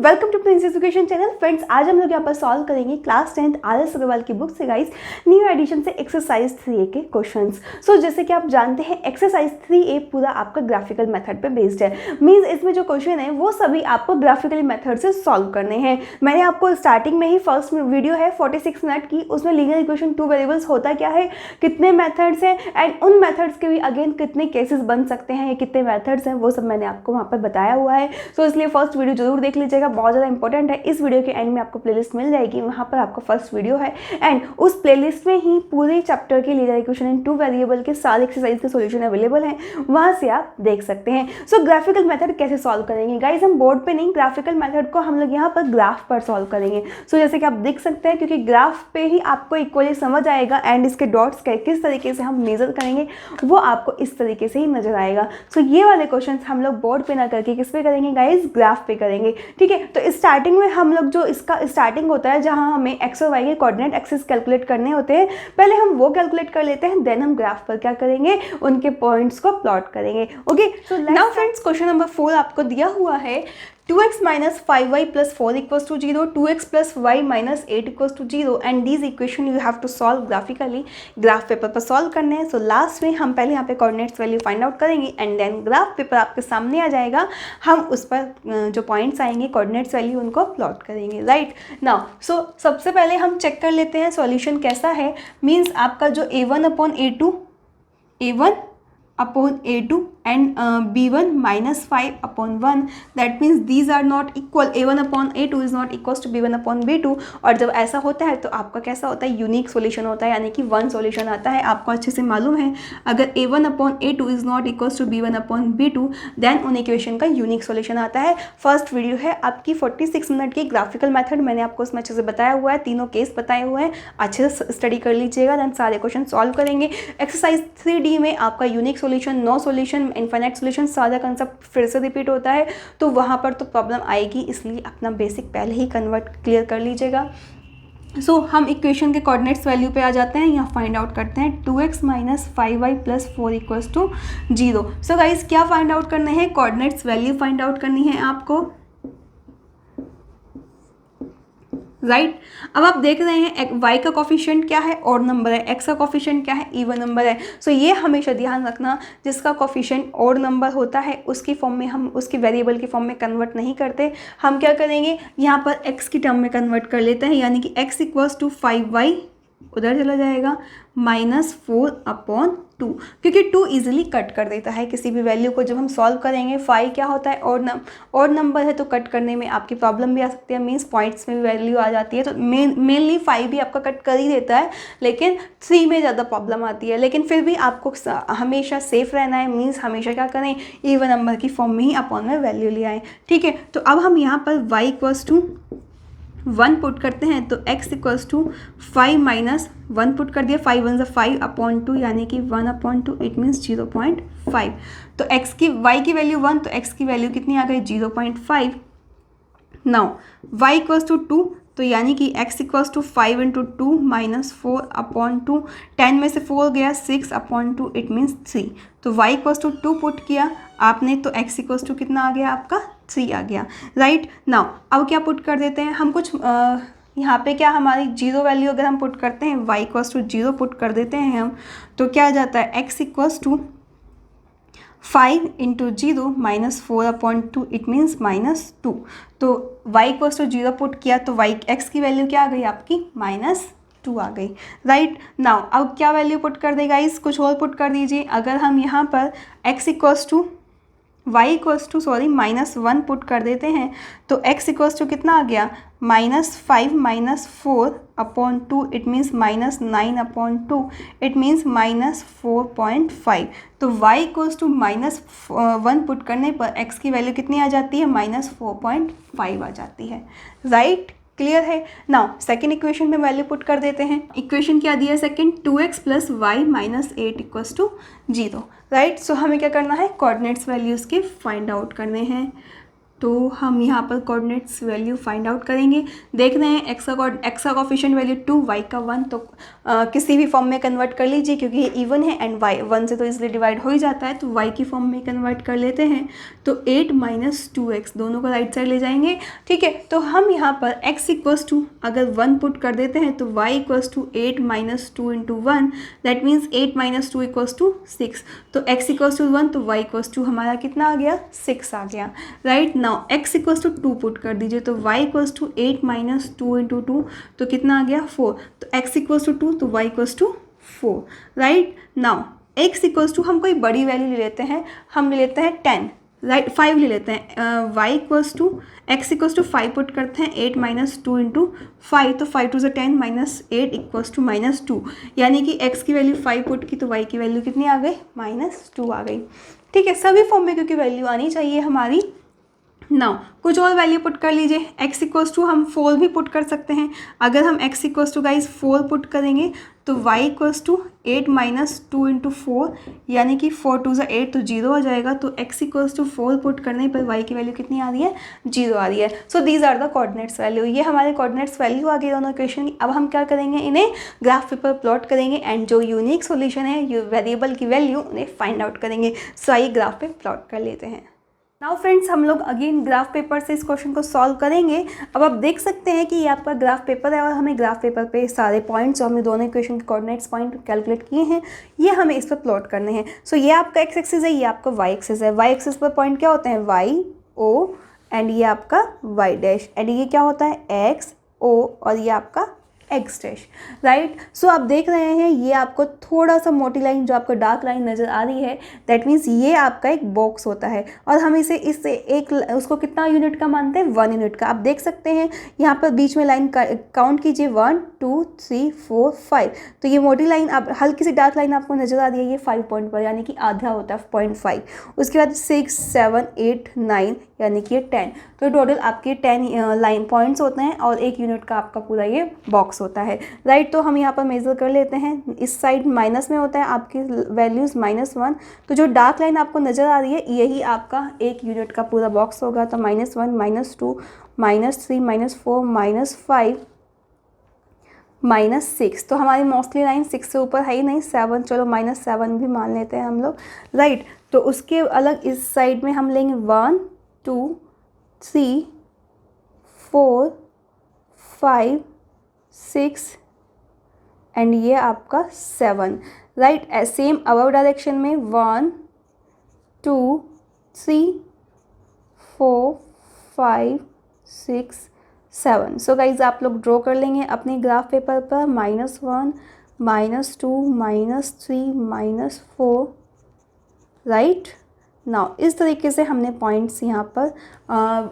Welcome to Prince Education Channel. Friends, आज हम लोग यहाँ पर सॉल्व करेंगे क्लास 10th आर.एस. अग्रवाल की बुक से गाइस न्यू एडिशन से एक्सरसाइज 3A के क्वेश्चंस। सो जैसे कि आप जानते हैं एक्सरसाइज 3A पूरा आपका ग्राफिकल मेथड पे बेस्ड है। मींस इसमें जो क्वेश्चन है वो सभी आपको ग्राफिकल मेथड से सॉल्व करने हैं। मैंने आपको स्टार्टिंग में ही फर्स्ट वीडियो है 46 मिनट की, उसमें लीनियर इक्वेशन टू वेरिएबल्स होता क्या है, कितने मेथड्स हैं एंड उन मेथड्स के भी अगेन कितने केसेस बन सकते हैं, कितने मेथड्स हैं, वो सब मैंने आपको वहाँ पर बताया हुआ है। सो इसलिए फर्स्ट वीडियो जरूर देख लीजिएगा, बहुत ज़्यादा इंपॉर्टेंट है। इस वीडियो के एंड में आपको प्लेलिस्ट मिल जाएगी, वहाँ पर आपका फर्स्ट वीडियो है एंड उस प्लेलिस्ट में ही पूरे चैप्टर के linear equation in two variable के सारे एक्सरसाइज के सॉल्यूशन अवेलेबल हैं, वहाँ से आप देख सकते हैं। सो ग्राफिकल मेथड कैसे सॉल्व करेंगे गाइस, हम बोर्ड पे नहीं, ग्राफिकल मेथड को हम लोग यहाँ पर ग्राफ पर सॉल्व करेंगे। सो जैसे कि आप देख सकते हैं, क्योंकि ग्राफ पे ही आपको इक्वली समझ आएगा एंड इसके डॉट्स किस तरीके से हम मेजर करेंगे वो आपको इस तरीके से ही नजर आएगा। सो ये वाले क्वेश्चन हम लोग बोर्ड पे ना करके किस पे करेंगे गाइस, ग्राफ पे करेंगे। ठीक है, तो स्टार्टिंग में हम लोग जो इसका स्टार्टिंग होता है जहां हमें एक्स और वाई के कोऑर्डिनेट एक्सिस कैलकुलेट करने होते हैं, पहले हम वो कैलकुलेट कर लेते हैं, देन हम ग्राफ पर क्या करेंगे, उनके पॉइंट्स को प्लॉट करेंगे। Okay, so now friends, question number 4 आपको दिया हुआ है 2x minus 5y plus 4 equals to 0, 2x plus y minus 8 equals to 0 and these equation you have to solve graphically। Graph paper पर सॉल्व करने हैं। So last में हम पहले यहाँ पे कोऑर्डिनेट्स वैल्यू फाइंड आउट करेंगे एंड देन ग्राफ पेपर आपके सामने आ जाएगा, हम उस पर जो पॉइंट्स आएंगे कोऑर्डिनेट्स वैल्यू उनको प्लॉट करेंगे। राइट नाउ, सो सबसे पहले हम चेक कर लेते हैं सॉल्यूशन कैसा है। मीन्स आपका जो a1 upon a2 and b1 minus 5 upon 1, that means these are not equal, a1 upon a2 is not equals to b1 upon b2। और जब ऐसा होता है तो आपका कैसा होता है, यूनिक सॉल्यूशन होता है, यानी कि वन सॉल्यूशन आता है। आपको अच्छे से मालूम है अगर a1 upon a2 is not equals to b1 upon b2 then उन इक्वेशन का यूनिक सॉल्यूशन आता है। फर्स्ट वीडियो है आपकी 46 मिनट की ग्राफिकल मेथड, मैंने आपको उसमें अच्छे से बताया हुआ है, तीनों केस बताए हुए हैं, अच्छे से स्टडी कर लीजिएगा, देन सारे क्वेश्चन सॉल्व करेंगे। एक्सरसाइज 3D में आपका unique solution, no solution, infinite solution, सारा कंसेप्ट फिर से रिपीट होता है, तो वहाँ पर तो प्रॉब्लम आएगी, इसलिए अपना बेसिक पहले ही क्लियर कर लीजिएगा। सो हम इक्वेशन के कोऑर्डिनेट्स वैल्यू पे आ जाते हैं, यहाँ फाइंड आउट करते हैं 2x minus 5y plus 4 equals to 0। So guys क्या फाइंड आउट करने हैं, कोऑर्डिनेट्स वैल्यू फाइंड आउट करनी है आपको। राइट अब आप देख रहे हैं y का कोफिशिएंट क्या है, ऑड नंबर है, x का कोफिशिएंट क्या है, इवन नंबर है। सो ये हमेशा ध्यान रखना, जिसका कोफिशिएंट ऑड नंबर होता है उसकी फॉर्म में हम उसकी वेरिएबल की फॉर्म में कन्वर्ट नहीं करते, हम क्या करेंगे यहाँ पर x की टर्म में कन्वर्ट कर लेते हैं, यानी कि x इक्वल्स टू 5y उधर चला जाएगा माइनस 4 अपॉन 2, क्योंकि 2 इजीली कट कर देता है किसी भी वैल्यू को। जब हम सॉल्व करेंगे 5 क्या होता है, ऑड नंबर है, तो कट करने में आपकी प्रॉब्लम भी आ सकती है, मीन्स पॉइंट्स में भी वैल्यू आ जाती है, तो मेनली 5 भी आपका कट कर ही देता है, लेकिन 3 में ज़्यादा प्रॉब्लम आती है। लेकिन फिर भी आपको हमेशा सेफ रहना है, मीन्स हमेशा क्या करें, इवन नंबर की फॉर्म में ही अपॉन में वैल्यू ले आएँ। ठीक है, तो अब हम यहाँ पर y इक्वल्स टू 1 पुट करते हैं, तो x equals to 5 minus 1 put कर दिया, 5 1 5 अपॉन 2, यानी कि 1 अपॉन 2, इट मीन्स 0.5। तो y की वैल्यू 1, तो x की वैल्यू कितनी आ गई, 0.5। नाउ y इक्वल्स टू 2, तो यानी कि x equals to 5 into 2 minus 4 upon 2, 10 में से 4 गया, 6 अपॉन 2, इट मीन्स 3। तो y इक्वल्स टू 2 पुट किया आपने, तो x इक्वल्स टू कितना आ गया आपका, 3 आ गया। राइट नाउ अब क्या पुट कर देते हैं हम, कुछ यहाँ पे क्या हमारी जीरो वैल्यू अगर हम पुट करते हैं, y इक्वल्स टू 0 पुट कर देते हैं हम, तो क्या आ जाता है, x equals to 5 into 0 minus 4 upon 2, it means minus 2। तो y इक्वल्स टू 0 पुट किया, तो x की वैल्यू क्या आ गई आपकी, -2 आ गई। राइट नाउ अब क्या वैल्यू पुट कर देगा इस, कुछ और पुट कर दीजिए। अगर हम यहाँ पर x इक्वल्स टू -1 पुट कर देते हैं, तो x इक्वल्स टू कितना आ गया, -5 minus 4 upon 2, it means -9 upon 2, it means -4.5। तो y इक्वल्स टू -1 पुट करने पर x की वैल्यू कितनी आ जाती है, -4.5 आ जाती है। राइट क्लियर है। नाउ सेकेंड इक्वेशन में वैल्यू पुट कर देते हैं। इक्वेशन क्या दिया है second, 2x plus Y minus 8 equals to 0। Right, so हमें क्या करना है, कोऑर्डिनेट्स वैल्यूज़ के फाइंड आउट करने हैं। तो हम यहाँ पर कोऑर्डिनेट्स वैल्यू फाइंड आउट करेंगे। देख रहे हैं एक्स का कोफिशिएंट वैल्यू 2, वाई का 1, तो किसी भी फॉर्म में कन्वर्ट कर लीजिए क्योंकि ये इवन है एंड वाई 1 से तो इसलिए डिवाइड हो ही जाता है, तो वाई की फॉर्म में कन्वर्ट कर लेते हैं। तो 8 माइनस 2x दोनों को राइट साइड ले जाएंगे। ठीक है, तो हम यहाँ पर x इक्वल्स टू अगर 1 पुट कर देते हैं तो y equals to 8 minus 2 into 1, that means 8 minus 2 equals to 6। तो x इक्वल्स टू 1 तो y इक्वल्स टू हमारा कितना आ गया, 6 आ गया। Right now x equals to 2 put कर दीजिए, तो y equals to 8 minus 2 into 2, तो कितना आ गया 4। तो x इक्वल्स टू 2 तो y equals to 4। Right now x equals to हम कोई बड़ी वैल्यू ले लेते हैं, हम ले लेते हैं 10, राइट 5 ले लेते हैं। y equals to x equals to 5 put करते हैं, 8 माइनस 2 इंटू 5, तो 5 टू ज़ 10 माइनस 8 इक्वल्स टू माइनस 2, यानी कि x की वैल्यू 5 पुट की तो y की वैल्यू कितनी आ गई, माइनस 2 आ गई। ठीक है, सभी फॉर्म में क्योंकि वैल्यू आनी चाहिए हमारी। नाउ कुछ और वैल्यू पुट कर लीजिए, x इक्वल्स टू हम 4 भी पुट कर सकते हैं। अगर हम x equals to guys 4 put करेंगे तो y equals to 8 minus 2 into 4, यानी कि 4 टू ज़ा 8 तो 0 आ जाएगा। तो x इक्वल्स टू 4 पुट करने पर y की वैल्यू कितनी आ रही है, 0 आ रही है। So these are the coordinates value, ये हमारे कोऑर्डिनेट्स वैल्यू आ गई दोनों इक्वेशन की। अब हम क्या करेंगे, इन्हें ग्राफ पेपर प्लॉट करेंगे एंड जो यूनिक सोल्यूशन है वेरिएबल की वैल्यू उन्हें फाइंड आउट करेंगे। सो आइए ग्राफ पे प्लॉट कर लेते हैं। नाउ फ्रेंड्स, हम लोग अगेन ग्राफ पेपर से इस क्वेश्चन को सॉल्व करेंगे। अब आप देख सकते हैं कि ये आपका ग्राफ पेपर है और हमें ग्राफ पेपर पे सारे पॉइंट्स जो हमने दोनों इक्वेशन के कोऑर्डिनेट्स पॉइंट कैलकुलेट किए हैं ये हमें इस पर प्लॉट करने हैं। सो ये आपका एक्स एक्सिस है, ये आपका वाई एक्सिस है। वाई एक्सिस पर पॉइंट क्या होते हैं, वाई ओ, एंड ये आपका वाई डैश, एंड ये क्या होता है एक्स ओ, और ये आपका एक्स डैश। राइट, सो आप देख रहे हैं ये आपको थोड़ा सा मोटी लाइन जो आपको डार्क लाइन नज़र आ रही है, दैट मीन्स ये आपका एक बॉक्स होता है और हम इसे इससे एक उसको कितना यूनिट का मानते हैं, 1 यूनिट का। आप देख सकते हैं यहाँ पर बीच में लाइन काउंट कीजिए, 1 2 3 4 5, तो ये मोटी लाइन आप हल्की सी डार्क लाइन आपको नज़र आ रही है, ये 5 पॉइंट पर, यानी कि आधा होता है 0.5। उसके बाद 6 7 8 9, यानी कि ये 10, तो टोटल आपके 10 लाइन पॉइंट्स होते हैं और 1 यूनिट का आपका पूरा ये बॉक्स होता है। राइट, तो हम यहाँ पर मेज़र कर लेते हैं, इस साइड माइनस में होता है आपकी वैल्यूज़ -1, तो जो डार्क लाइन आपको नज़र आ रही है यही आपका 1 यूनिट का पूरा बॉक्स होगा। तो -1 -2 -3 -4 -5 -6, तो हमारी मोस्टली लाइन 6 से ऊपर है ही नहीं, 7, चलो -7 भी मान लेते हैं हम लोग। राइट, तो उसके अलग इस साइड में हम लेंगे 1 2 3 4 5 6 एंड ये आपका 7। राइट, सेम अबव डायरेक्शन में 1 2 3 4 5 6 7। सो गाइज आप लोग ड्रॉ कर लेंगे अपने ग्राफ पेपर पर -1 -2 -3 -4। राइट, नाउ इस तरीके से हमने पॉइंट्स यहाँ पर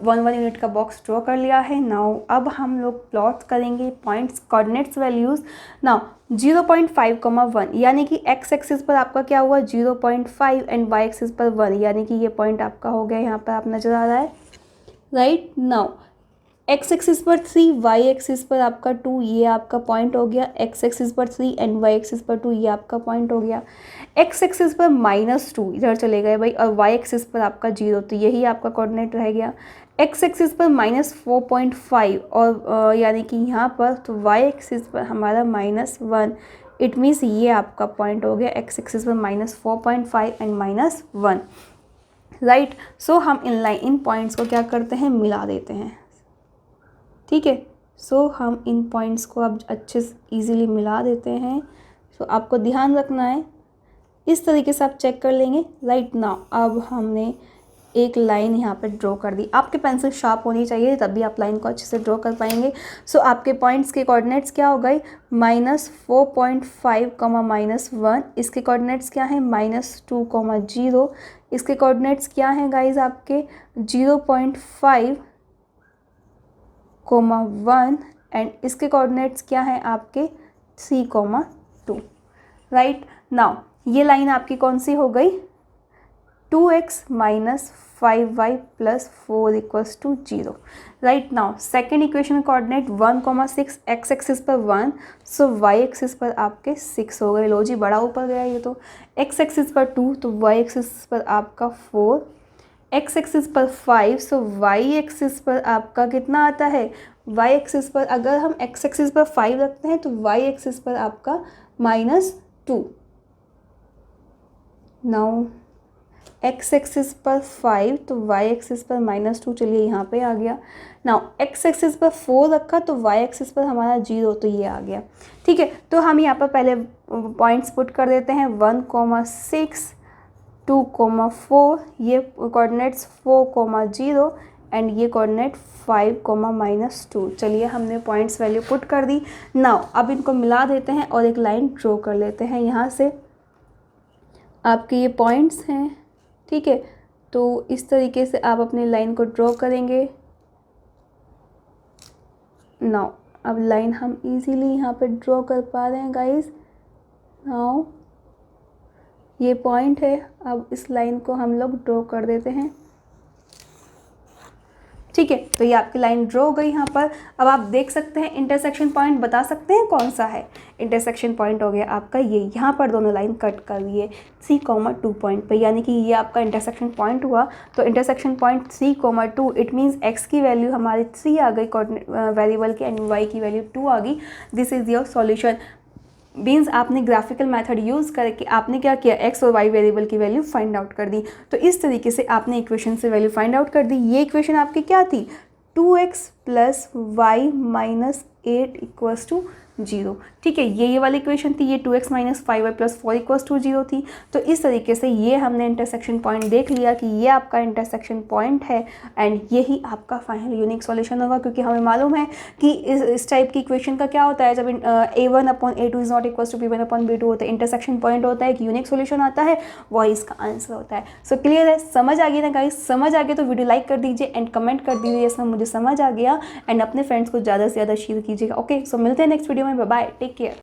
1 यूनिट का बॉक्स ड्रॉ कर लिया है। नाउ अब हम लोग प्लॉट करेंगे पॉइंट्स कोऑर्डिनेट्स वैल्यूज़। नाउ 0.5, 1, यानी कि x एक्सिस पर आपका क्या हुआ 0.5 एंड y एक्सिस पर 1, यानी कि ये पॉइंट आपका हो गया, यहाँ पर आप नज़र आ रहा है। राइट, नाउ x एक्सिस पर 3, y एक्सिस पर आपका 2, ये आपका पॉइंट हो गया। x एक्सिस पर 3 एंड y एक्सिस पर 2, ये आपका पॉइंट हो गया। x एक्सिस पर -2 इधर चले गए भाई, और y एक्सिस पर आपका 0, तो यही आपका कोऑर्डिनेट रह गया। x एक्सिस पर -4.5 और यानी कि यहाँ पर, तो y एक्सिस पर हमारा -1, इट मीन्स ये आपका पॉइंट हो गया x एक्सिस पर -4.5 एंड -1। राइट, सो हम इन पॉइंट्स को क्या करते हैं, मिला देते हैं। ठीक है, सो हम इन पॉइंट्स को अब अच्छे से ईजीली मिला देते हैं। सो आपको ध्यान रखना है, इस तरीके से आप चेक कर लेंगे। राइट, नाउ अब हमने एक लाइन यहाँ पे ड्रॉ कर दी। आपके पेंसिल शार्प होनी चाहिए तभी आप लाइन को अच्छे से ड्रॉ कर पाएंगे। सो आपके पॉइंट्स के कोऑर्डिनेट्स क्या हो गए, -4.5, -1, इसके कोऑर्डिनेट्स क्या हैं, -2, 0, इसके कोऑर्डिनेट्स क्या हैं गाइज आपके 0.5, 1 एंड इसके कोऑर्डिनेट्स क्या हैं आपके 3, 2। राइट, नाउ ये लाइन आपकी कौन सी हो गई, 2x - 5y + 4 = 0। Right, now second equation में कोऑर्डिनेट 1, 6, x एक्सिस पर 1, सो y एक्सिस पर आपके 6 हो गए। लो जी, बड़ा ऊपर गया ये तो। x एक्सिस पर 2, तो y एक्सिस पर आपका 4 एक्स एक्सिस पर 5, सो वाई एक्सिस पर आपका कितना आता है, वाई एक्सिस पर अगर हम एक्स एक्सिस पर 5 रखते हैं तो वाई एक्सिस पर आपका -2। नाउ एक्स एक्सिस पर 5 तो वाई एक्सिस पर -2, चलिए यहाँ पे आ गया। नाउ एक्स एक्सिस पर 4 रखा तो वाई एक्सिस पर हमारा 0, तो ये आ गया। ठीक है, तो हम यहाँ पर पहले पॉइंट्स पुट कर देते हैं, 1,6, 2,4, ये कोऑर्डिनेट्स 4,0 एंड ये कोऑर्डिनेट 5,-2। चलिए हमने पॉइंट्स वैल्यू पुट कर दी। नाउ अब इनको मिला देते हैं और एक लाइन ड्रॉ कर लेते हैं। यहाँ से आपके ये पॉइंट्स हैं, ठीक है, तो इस तरीके से आप अपनी लाइन को ड्रॉ करेंगे। नाउ अब लाइन हम इजीली यहाँ पे ड्रॉ कर पा रहे हैं गाइस। नाउ ये पॉइंट है, अब इस लाइन को हम लोग ड्रॉ कर देते हैं। ठीक है, तो ये आपकी लाइन ड्रॉ हो गई यहाँ पर। अब आप देख सकते हैं इंटरसेक्शन पॉइंट बता सकते हैं कौन सा है। इंटरसेक्शन पॉइंट हो गया आपका ये, यहाँ पर दोनों लाइन कट कर दिए 3,2 पॉइंट पे, यानी कि ये आपका इंटरसेक्शन पॉइंट हुआ। तो intersection point 3,2, it means x की वैल्यू हमारी 3 आ गई वेरिएबल की एंड वाई की वैल्यू 2 आ गई। This is your solution. Means आपने ग्राफिकल मेथड यूज़ करके आपने क्या किया, एक्स और वाई वेरिएबल की वैल्यू फाइंड आउट कर दी। तो इस तरीके से आपने इक्वेशन से वैल्यू फाइंड आउट कर दी। ये इक्वेशन आपकी क्या थी, 2x + y - 8 = 0। ठीक है, ये वाली इक्वेशन थी, ये 2x - 5y + 4 = 0 थी। तो इस तरीके से ये हमने इंटरसेक्शन पॉइंट देख लिया कि ये आपका इंटरसेक्शन पॉइंट है एंड यही आपका फाइनल यूनिक सॉल्यूशन होगा, क्योंकि हमें मालूम है कि इस टाइप की इक्वेशन का क्या होता है, जब a1/a2 = b1/b2 होता है, इंटरसेक्शन पॉइंट होता है, एक यूनिक सॉल्यूशन आता है, वही इसका आंसर होता है। सो क्लियर है, समझ आ गई ना गाइस? समझ आ गया तो वीडियो लाइक कर दीजिए एंड कमेंट कर दीजिए इसमें मुझे समझ आ गया, एंड अपने फ्रेंड्स को ज़्यादा से ज़्यादा शेयर कीजिएगा। ओके, सो मिलते हैं नेक्स्ट वीडियो में। Bye bye, take care.